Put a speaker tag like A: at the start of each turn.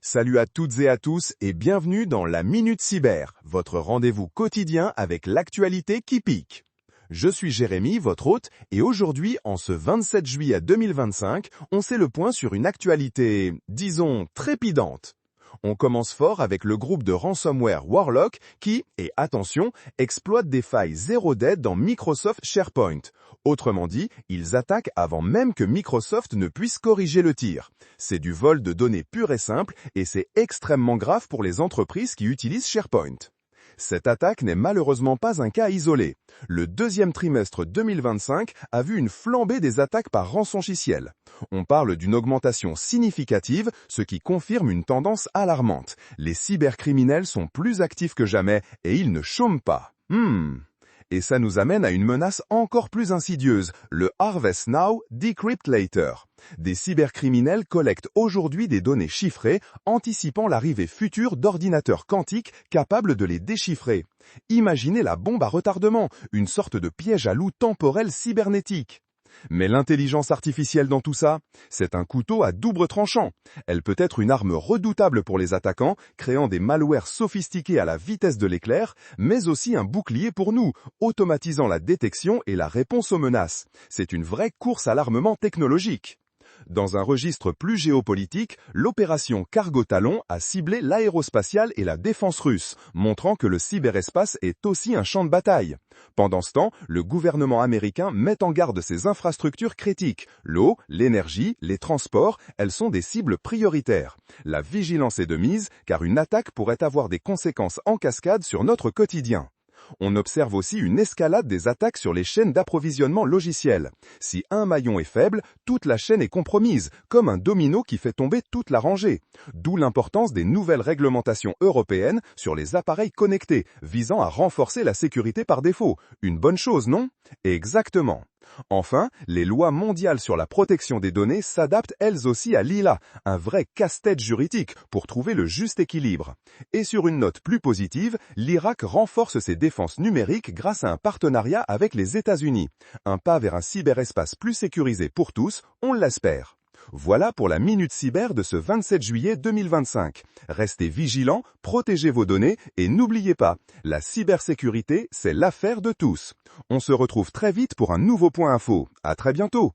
A: Salut à toutes et à tous et bienvenue dans la Minute Cyber, votre rendez-vous quotidien avec l'actualité qui pique. Je suis Jérémy, votre hôte, et aujourd'hui, en ce 27 juillet 2025, on fait le point sur une actualité, disons, trépidante. On commence fort avec le groupe de ransomware Warlock qui, et attention, exploite des failles zero day dans Microsoft SharePoint. Autrement dit, ils attaquent avant même que Microsoft ne puisse corriger le tir. C'est du vol de données pur et simple et c'est extrêmement grave pour les entreprises qui utilisent SharePoint. Cette attaque n'est malheureusement pas un cas isolé. Le deuxième trimestre 2025 a vu une flambée des attaques par rançongiciel. On parle d'une augmentation significative, ce qui confirme une tendance alarmante. Les cybercriminels sont plus actifs que jamais et ils ne chôment pas. Et ça nous amène à une menace encore plus insidieuse, le Harvest Now, Decrypt Later. Des cybercriminels collectent aujourd'hui des données chiffrées, anticipant l'arrivée future d'ordinateurs quantiques capables de les déchiffrer. Imaginez la bombe à retardement, une sorte de piège à loup temporel cybernétique. Mais l'intelligence artificielle dans tout ça, c'est un couteau à double tranchant. Elle peut être une arme redoutable pour les attaquants, créant des malwares sophistiqués à la vitesse de l'éclair, mais aussi un bouclier pour nous, automatisant la détection et la réponse aux menaces. C'est une vraie course à l'armement technologique. Dans un registre plus géopolitique, l'opération Cargo Talon a ciblé l'aérospatiale et la défense russe, montrant que le cyberespace est aussi un champ de bataille. Pendant ce temps, le gouvernement américain met en garde ses infrastructures critiques. L'eau, l'énergie, les transports, elles sont des cibles prioritaires. La vigilance est de mise, car une attaque pourrait avoir des conséquences en cascade sur notre quotidien. On observe aussi une escalade des attaques sur les chaînes d'approvisionnement logiciel. Si un maillon est faible, toute la chaîne est compromise, comme un domino qui fait tomber toute la rangée. D'où l'importance des nouvelles réglementations européennes sur les appareils connectés, visant à renforcer la sécurité par défaut. Une bonne chose, non? Exactement. Enfin, les lois mondiales sur la protection des données s'adaptent elles aussi à l'IA, un vrai casse-tête juridique pour trouver le juste équilibre. Et sur une note plus positive, l'Irak renforce ses défenses numériques grâce à un partenariat avec les États-Unis. Un pas vers un cyberespace plus sécurisé pour tous, on l'espère. Voilà pour la Minute Cyber de ce 27 juillet 2025. Restez vigilants, protégez vos données et n'oubliez pas, la cybersécurité, c'est l'affaire de tous. On se retrouve très vite pour un nouveau point info. À très bientôt.